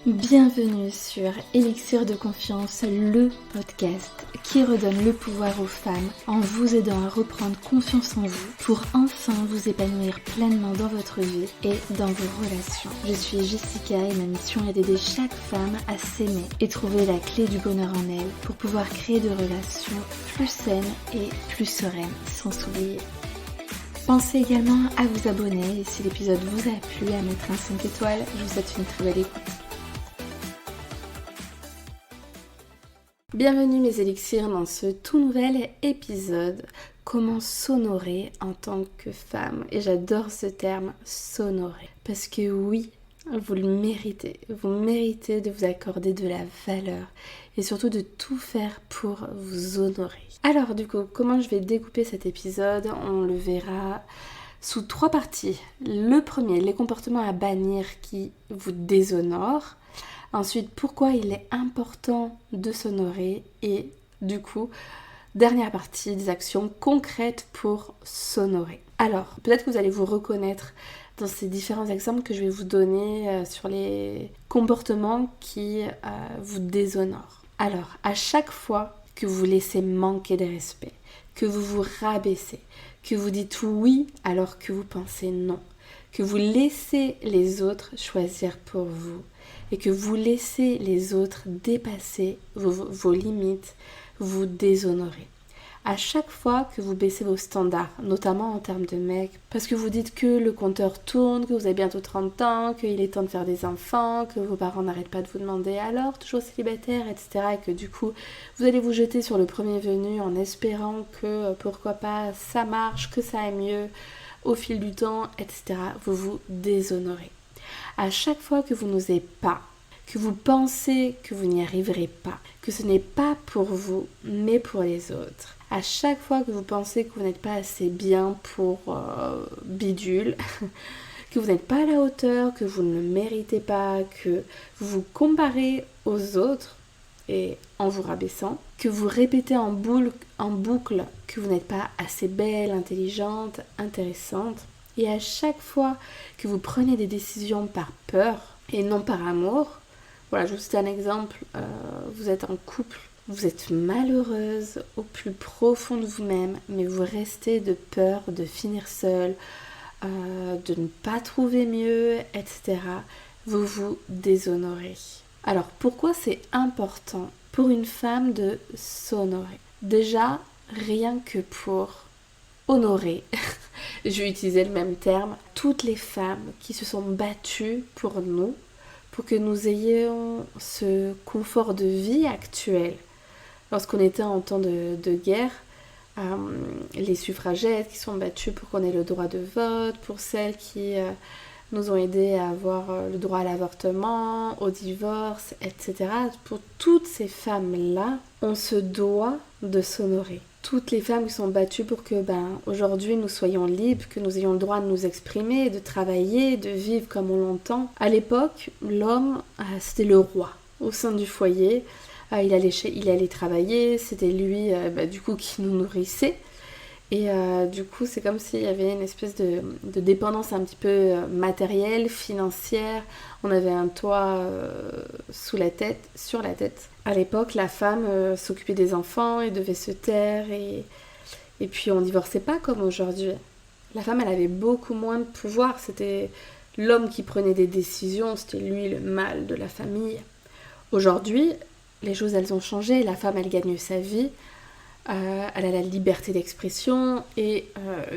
Bienvenue sur Élixir de Confiance, le podcast qui redonne le pouvoir aux femmes en vous aidant à reprendre confiance en vous pour enfin vous épanouir pleinement dans votre vie et dans vos relations. Je suis Jessica et ma mission est d'aider chaque femme à s'aimer et trouver la clé du bonheur en elle pour pouvoir créer des relations plus saines et plus sereines sans s'oublier. Pensez également à vous abonner et si l'épisode vous a plu, à mettre un 5 étoiles. Je vous souhaite une très belle écoute. Bienvenue mes élixirs dans ce tout nouvel épisode, comment s'honorer en tant que femme. Et j'adore ce terme, s'honorer. Parce que oui, vous le méritez. Vous méritez de vous accorder de la valeur et surtout de tout faire pour vous honorer. Alors du coup, comment je vais découper cet épisode? On le verra sous 3 parties. Le premier, les comportements à bannir qui vous déshonorent. Ensuite, pourquoi il est important de s'honorer et du coup, dernière partie, des actions concrètes pour s'honorer. Alors, peut-être que vous allez vous reconnaître dans ces différents exemples que je vais vous donner sur les comportements qui vous déshonorent. Alors, à chaque fois que vous laissez manquer de respect, que vous vous rabaissez, que vous dites oui alors que vous pensez non, que vous laissez les autres choisir pour vous, et que vous laissez les autres dépasser vos limites, vous déshonorer. À chaque fois que vous baissez vos standards, notamment en termes de mecs, parce que vous dites que le compteur tourne, que vous avez bientôt 30 ans, qu'il est temps de faire des enfants, que vos parents n'arrêtent pas de vous demander alors, toujours célibataire, etc. Et que du coup, vous allez vous jeter sur le premier venu en espérant que, pourquoi pas, ça marche, que ça aille mieux au fil du temps, etc. Vous vous déshonorez. À chaque fois que vous n'osez pas, que vous pensez que vous n'y arriverez pas, que ce n'est pas pour vous, mais pour les autres, à chaque fois que vous pensez que vous n'êtes pas assez bien pour bidule, que vous n'êtes pas à la hauteur, que vous ne le méritez pas, que vous vous comparez aux autres et en vous rabaissant, que vous répétez en boucle que vous n'êtes pas assez belle, intelligente, intéressante, et à chaque fois que vous prenez des décisions par peur et non par amour, voilà, je vous cite un exemple, vous êtes en couple, vous êtes malheureuse au plus profond de vous-même, mais vous restez de peur de finir seule, de ne pas trouver mieux, etc. Vous vous déshonorez. Alors, pourquoi c'est important pour une femme de s'honorer? Déjà, rien que pour honorer, je vais utiliser le même terme, toutes les femmes qui se sont battues pour nous, pour que nous ayons ce confort de vie actuel. Lorsqu'on était en temps de guerre, les suffragettes qui sont battues pour qu'on ait le droit de vote, pour celles qui nous ont aidés à avoir le droit à l'avortement, au divorce, etc. Pour toutes ces femmes-là, on se doit de s'honorer. Toutes les femmes qui sont battues pour que aujourd'hui nous soyons libres, que nous ayons le droit de nous exprimer, de travailler, de vivre comme on l'entend. À l'époque, l'homme, c'était le roi au sein du foyer. Il allait travailler, c'était lui du coup qui nous nourrissait. Et du coup, c'est comme s'il y avait une espèce de dépendance un petit peu matérielle, financière. On avait un toit sur la tête. À l'époque, la femme s'occupait des enfants et devait se taire. Et puis, on divorçait pas comme aujourd'hui. La femme, elle avait beaucoup moins de pouvoir. C'était l'homme qui prenait des décisions. C'était lui le mâle de la famille. Aujourd'hui, les choses, elles ont changé. La femme, elle gagne sa vie. Elle a la liberté d'expression et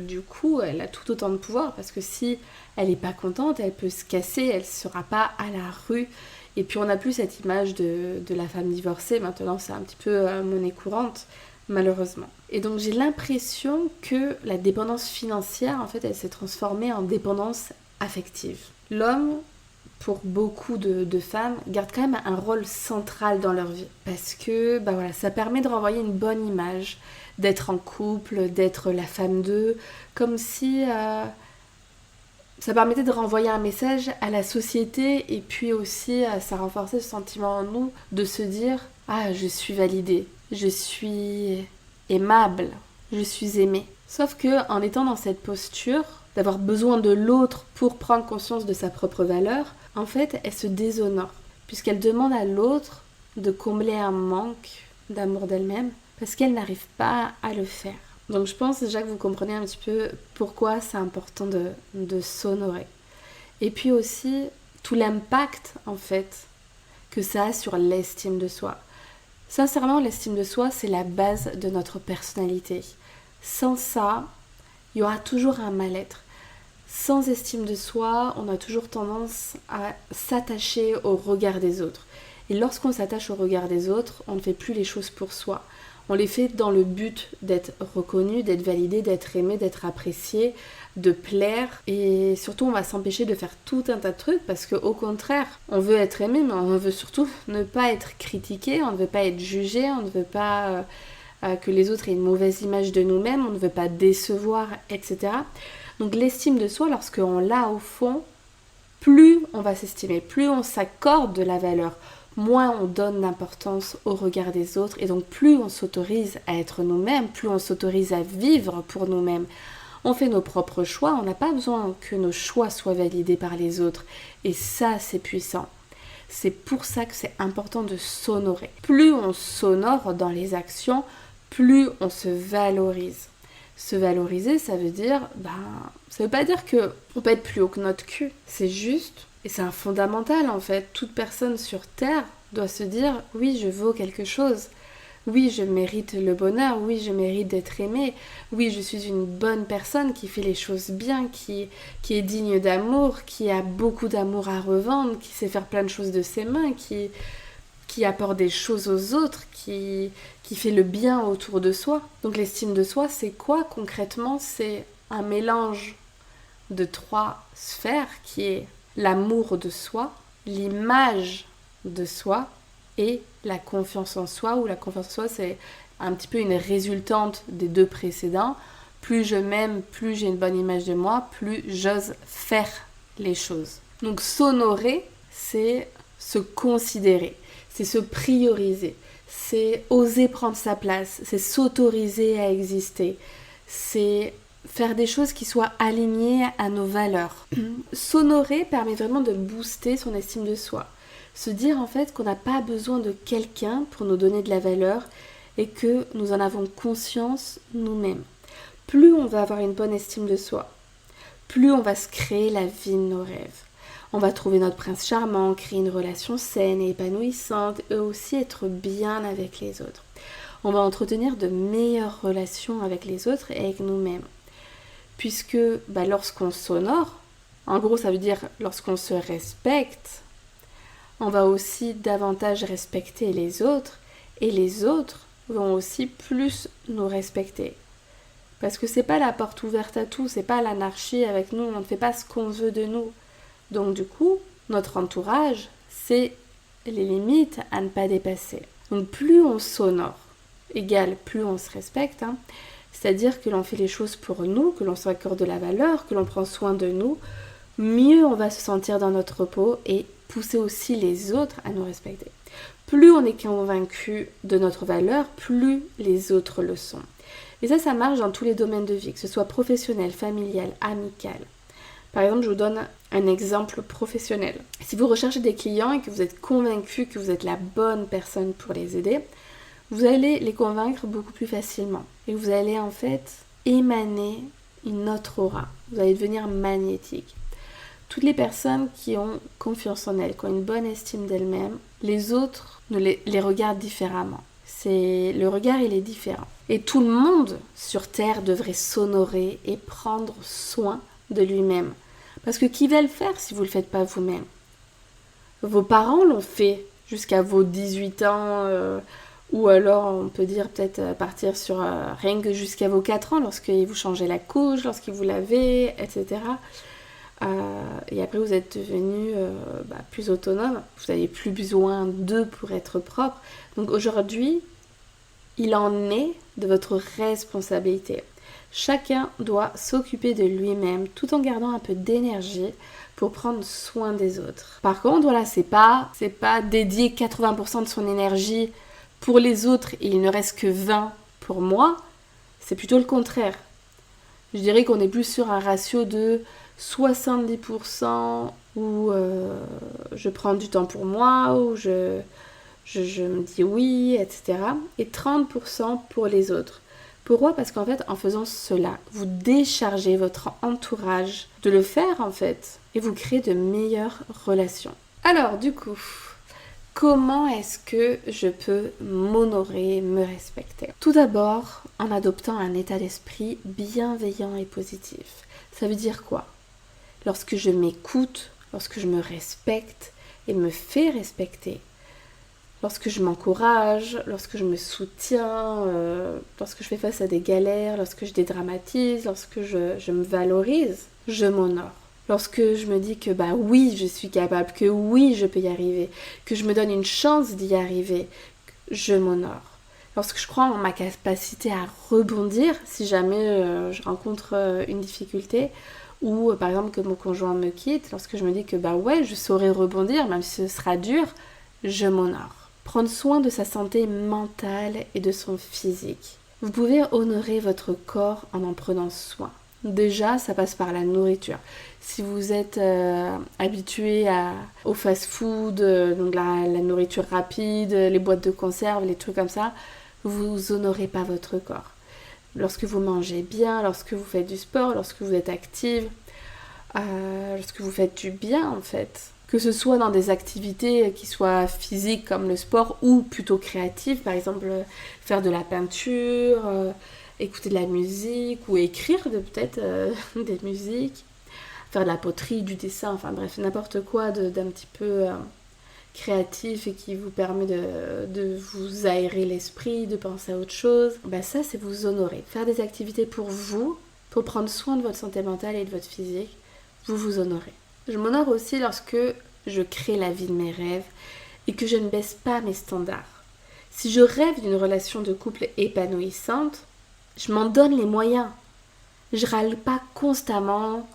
du coup elle a tout autant de pouvoir parce que si elle n'est pas contente, elle peut se casser, elle ne sera pas à la rue. Et puis on n'a plus cette image de la femme divorcée, maintenant c'est un petit peu monnaie courante malheureusement. Et donc j'ai l'impression que la dépendance financière en fait elle s'est transformée en dépendance affective. L'homme, pour beaucoup de femmes, gardent quand même un rôle central dans leur vie. Parce que ça permet de renvoyer une bonne image, d'être en couple, d'être la femme d'eux, comme si ça permettait de renvoyer un message à la société et puis aussi ça renforçait ce sentiment en nous de se dire « Ah, je suis validée, je suis aimable, je suis aimée ». Sauf que en étant dans cette posture, d'avoir besoin de l'autre pour prendre conscience de sa propre valeur, en fait, elle se déshonore. puisqu'elle demande à l'autre de combler un manque d'amour d'elle-même parce qu'elle n'arrive pas à le faire. Donc je pense déjà que vous comprenez un petit peu pourquoi c'est important de s'honorer. Et puis aussi tout l'impact en fait que ça a sur l'estime de soi. Sincèrement, l'estime de soi, c'est la base de notre personnalité. Sans ça, il y aura toujours un mal-être. Sans estime de soi, on a toujours tendance à s'attacher au regard des autres. Et lorsqu'on s'attache au regard des autres, on ne fait plus les choses pour soi. On les fait dans le but d'être reconnu, d'être validé, d'être aimé, d'être apprécié, de plaire. Et surtout, on va s'empêcher de faire tout un tas de trucs parce qu'au contraire, on veut être aimé, mais on veut surtout ne pas être critiqué, on ne veut pas être jugé, on ne veut pas que les autres aient une mauvaise image de nous-mêmes, on ne veut pas décevoir, etc. Donc l'estime de soi, lorsqu'on l'a au fond, plus on va s'estimer, plus on s'accorde de la valeur, moins on donne d'importance au regard des autres et donc plus on s'autorise à être nous-mêmes, plus on s'autorise à vivre pour nous-mêmes. On fait nos propres choix, on n'a pas besoin que nos choix soient validés par les autres et ça c'est puissant. C'est pour ça que c'est important de s'honorer. Plus on s'honore dans les actions, plus on se valorise. Se valoriser, ça veut dire, ça veut pas dire qu'on peut être plus haut que notre cul. C'est juste, et c'est un fondamental en fait, toute personne sur Terre doit se dire, oui, je vaux quelque chose. Oui, je mérite le bonheur, oui, je mérite d'être aimée, oui, je suis une bonne personne qui fait les choses bien, qui est digne d'amour, qui a beaucoup d'amour à revendre, qui sait faire plein de choses de ses mains, qui apporte des choses aux autres, qui fait le bien autour de soi. Donc l'estime de soi, c'est quoi concrètement? C'est un mélange de 3 sphères qui est l'amour de soi, l'image de soi et la confiance en soi, où la confiance en soi, c'est un petit peu une résultante des 2 précédents. Plus je m'aime, plus j'ai une bonne image de moi, plus j'ose faire les choses. Donc s'honorer, c'est se considérer, c'est se prioriser, c'est oser prendre sa place, c'est s'autoriser à exister, c'est faire des choses qui soient alignées à nos valeurs. S'honorer permet vraiment de booster son estime de soi. Se dire en fait qu'on n'a pas besoin de quelqu'un pour nous donner de la valeur et que nous en avons conscience nous-mêmes. Plus on va avoir une bonne estime de soi, plus on va se créer la vie de nos rêves. On va trouver notre prince charmant, créer une relation saine et épanouissante et aussi être bien avec les autres. On va entretenir de meilleures relations avec les autres et avec nous-mêmes. Puisque lorsqu'on s'honore, en gros ça veut dire lorsqu'on se respecte, on va aussi davantage respecter les autres et les autres vont aussi plus nous respecter. Parce que c'est pas la porte ouverte à tout, c'est pas l'anarchie avec nous, on ne fait pas ce qu'on veut de nous. Donc du coup, notre entourage, c'est les limites à ne pas dépasser. Donc plus on s'honore, égale plus on se respecte, c'est-à-dire que l'on fait les choses pour nous, que l'on s'accorde de la valeur, que l'on prend soin de nous, mieux on va se sentir dans notre peau et pousser aussi les autres à nous respecter. Plus on est convaincu de notre valeur, plus les autres le sont. Et ça marche dans tous les domaines de vie, que ce soit professionnel, familial, amical. Par exemple, je vous donne un exemple professionnel. Si vous recherchez des clients et que vous êtes convaincu que vous êtes la bonne personne pour les aider, vous allez les convaincre beaucoup plus facilement. Et vous allez en fait émaner une autre aura. Vous allez devenir magnétique. Toutes les personnes qui ont confiance en elles, qui ont une bonne estime d'elles-mêmes, les autres les regardent différemment. Le regard, il est différent. Et tout le monde sur Terre devrait s'honorer et prendre soin de lui-même. Parce que qui va le faire si vous ne le faites pas vous-même? Vos parents l'ont fait jusqu'à vos 18 ans, ou alors on peut dire peut-être partir sur rien que jusqu'à vos 4 ans, lorsqu'ils vous changeaient la couche, lorsqu'ils vous lavaient, etc. Et après vous êtes devenu plus autonome, vous n'avez plus besoin d'eux pour être propre. Donc aujourd'hui, il en est de votre responsabilité. Chacun doit s'occuper de lui-même tout en gardant un peu d'énergie pour prendre soin des autres. Par contre, voilà, c'est pas dédier 80% de son énergie pour les autres et il ne reste que 20 pour moi. C'est plutôt le contraire. Je dirais qu'on est plus sur un ratio de 70% où je prends du temps pour moi, où je me dis oui, etc. Et 30% pour les autres. Pourquoi ? Parce qu'en fait, en faisant cela, vous déchargez votre entourage de le faire en fait. Et vous créez de meilleures relations. Alors du coup, comment est-ce que je peux m'honorer, me respecter ? Tout d'abord, en adoptant un état d'esprit bienveillant et positif. Ça veut dire quoi ? Lorsque je m'écoute, lorsque je me respecte et me fais respecter, lorsque je m'encourage, lorsque je me soutiens, lorsque je fais face à des galères, lorsque je dédramatise, lorsque je me valorise, je m'honore. Lorsque je me dis que oui, je suis capable, que oui, je peux y arriver, que je me donne une chance d'y arriver, je m'honore. Lorsque je crois en ma capacité à rebondir, si jamais je rencontre une difficulté, ou par exemple que mon conjoint me quitte, lorsque je me dis que ouais, je saurai rebondir, même si ce sera dur, je m'honore. Prendre soin de sa santé mentale et de son physique. Vous pouvez honorer votre corps en prenant soin. Déjà, ça passe par la nourriture. Si vous êtes habitué au fast-food, donc la nourriture rapide, les boîtes de conserve, les trucs comme ça, vous honorez pas votre corps. Lorsque vous mangez bien, lorsque vous faites du sport, lorsque vous êtes active, lorsque vous faites du bien en fait. Que ce soit dans des activités qui soient physiques comme le sport ou plutôt créatives, par exemple faire de la peinture, écouter de la musique ou écrire peut-être des musiques, faire de la poterie, du dessin, enfin bref, n'importe quoi d'un petit peu créatif et qui vous permet de vous aérer l'esprit, de penser à autre chose. Ça, c'est vous honorer. Faire des activités pour vous, pour prendre soin de votre santé mentale et de votre physique, vous vous honorez. Je m'honore aussi lorsque je crée la vie de mes rêves et que je ne baisse pas mes standards. Si je rêve d'une relation de couple épanouissante, je m'en donne les moyens. Je râle pas constamment,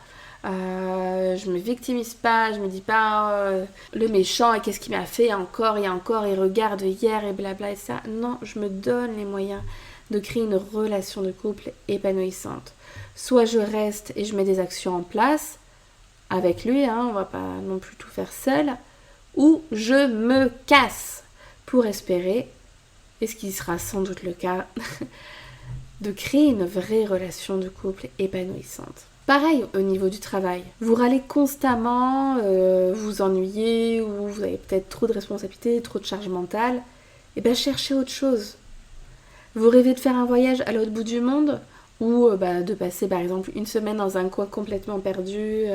je me victimise pas, je me dis pas le méchant et qu'est-ce qu'il m'a fait encore et encore et regarde hier et blabla et ça. Non, je me donne les moyens de créer une relation de couple épanouissante. Soit je reste et je mets des actions en place avec lui, on va pas non plus tout faire seul, ou je me casse pour espérer, et ce qui sera sans doute le cas, de créer une vraie relation de couple épanouissante. Pareil au niveau du travail. Vous râlez constamment, vous vous ennuyez, ou vous avez peut-être trop de responsabilités, trop de charge mentale, cherchez autre chose. Vous rêvez de faire un voyage à l'autre bout du monde, ou de passer par exemple une semaine dans un coin complètement perdu,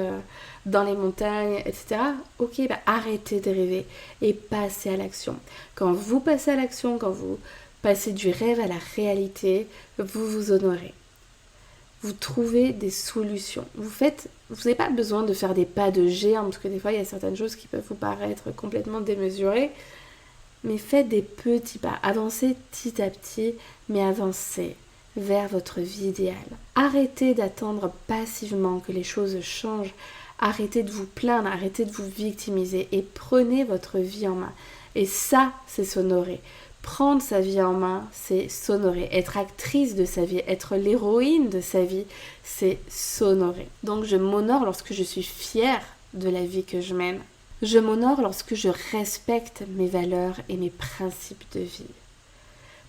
dans les montagnes, etc. Ok, arrêtez de rêver et passez à l'action. Quand vous passez à l'action, quand vous passez du rêve à la réalité, vous vous honorez. Vous trouvez des solutions. Vous n'avez pas besoin de faire des pas de géant, parce que des fois il y a certaines choses qui peuvent vous paraître complètement démesurées, mais faites des petits pas. Avancez petit à petit, mais avancez vers votre vie idéale. Arrêtez d'attendre passivement que les choses changent. Arrêtez de vous plaindre, arrêtez de vous victimiser et prenez votre vie en main. Et ça, c'est s'honorer. Prendre sa vie en main, c'est s'honorer. Être actrice de sa vie, être l'héroïne de sa vie, c'est s'honorer. Donc je m'honore lorsque je suis fière de la vie que je mène. Je m'honore lorsque je respecte mes valeurs et mes principes de vie.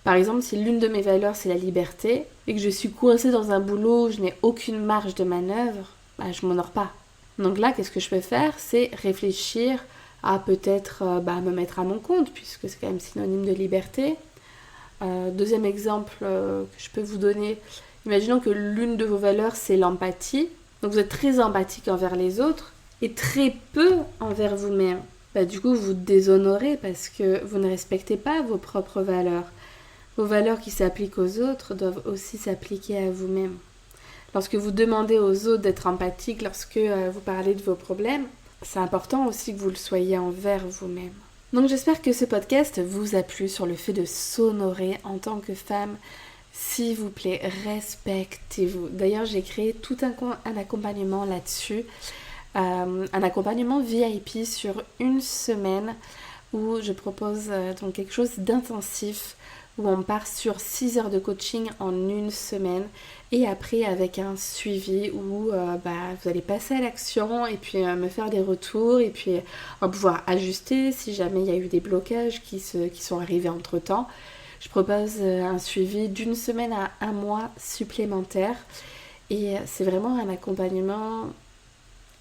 Par exemple, si l'une de mes valeurs c'est la liberté et que je suis coincée dans un boulot où je n'ai aucune marge de manœuvre, je m'honore pas. Donc là, qu'est-ce que je peux faire ? C'est réfléchir à peut-être me mettre à mon compte, puisque c'est quand même synonyme de liberté. Deuxième exemple que je peux vous donner, imaginons que l'une de vos valeurs c'est l'empathie. Donc vous êtes très empathique envers les autres et très peu envers vous-même. Du coup, vous déshonorez parce que vous ne respectez pas vos propres valeurs. Vos valeurs qui s'appliquent aux autres doivent aussi s'appliquer à vous-même. Lorsque vous demandez aux autres d'être empathiques, lorsque vous parlez de vos problèmes, c'est important aussi que vous le soyez envers vous-même. Donc j'espère que ce podcast vous a plu sur le fait de s'honorer en tant que femme. S'il vous plaît, respectez-vous. D'ailleurs, j'ai créé tout un accompagnement là-dessus. Un accompagnement VIP sur une semaine où je propose donc quelque chose d'intensif où on part sur 6 heures de coaching en une semaine et après avec un suivi où vous allez passer à l'action et puis me faire des retours et puis on va pouvoir ajuster si jamais il y a eu des blocages qui sont arrivés entre temps. Je propose un suivi d'une semaine à un mois supplémentaire et c'est vraiment un accompagnement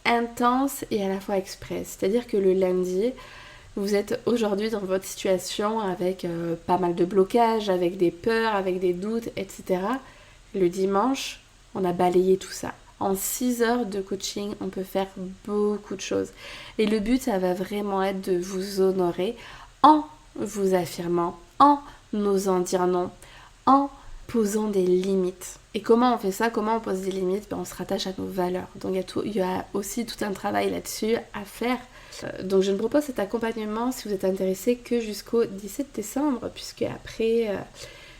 intense et à la fois express. C'est-à-dire que le lundi, vous êtes aujourd'hui dans votre situation avec pas mal de blocages, avec des peurs, avec des doutes, etc. Le dimanche, on a balayé tout ça. En 6 heures de coaching, on peut faire beaucoup de choses. Et le but, ça va vraiment être de vous honorer en vous affirmant, en osant dire non, en posant des limites. Et comment on fait ça? Comment on pose des limites? On se rattache à nos valeurs. Donc il y a aussi tout un travail là-dessus à faire. Donc je ne propose cet accompagnement si vous êtes intéressé que jusqu'au 17 décembre, puisque après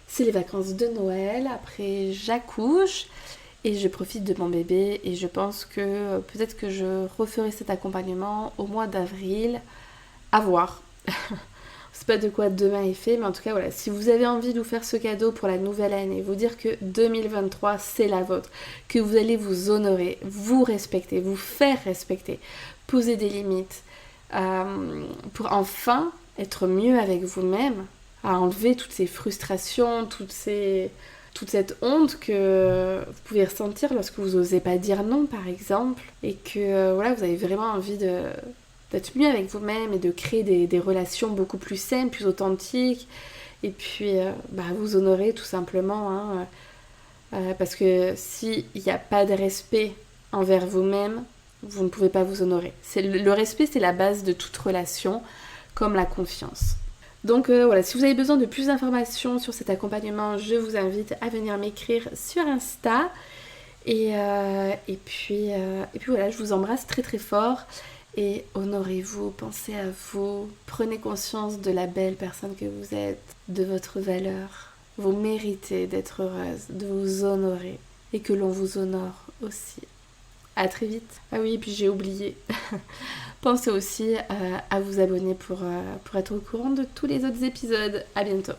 c'est les vacances de Noël, après j'accouche et je profite de mon bébé et je pense que peut-être que je referai cet accompagnement au mois d'avril, à voir. C'est pas de quoi demain est fait, mais en tout cas voilà, si vous avez envie de vous faire ce cadeau pour la nouvelle année, vous dire que 2023 c'est la vôtre, que vous allez vous honorer, vous respecter, vous faire respecter, poser des limites, pour enfin être mieux avec vous-même, à enlever toutes ces frustrations, toute cette honte que vous pouvez ressentir lorsque vous n'osez pas dire non par exemple, et que vous avez vraiment envie d'être mieux avec vous-même et de créer des relations beaucoup plus saines, plus authentiques, et puis vous honorer tout simplement, parce que s'il n'y a pas de respect envers vous-même, vous ne pouvez pas vous honorer. Le respect, c'est la base de toute relation, comme la confiance. Donc si vous avez besoin de plus d'informations sur cet accompagnement, je vous invite à venir m'écrire sur Insta. Et puis voilà, je vous embrasse très très fort. Et honorez-vous, pensez à vous, prenez conscience de la belle personne que vous êtes, de votre valeur. Vous méritez d'être heureuse, de vous honorer et que l'on vous honore aussi. À très vite. Ah oui, et puis j'ai oublié. Pensez aussi à vous abonner pour être au courant de tous les autres épisodes. À bientôt.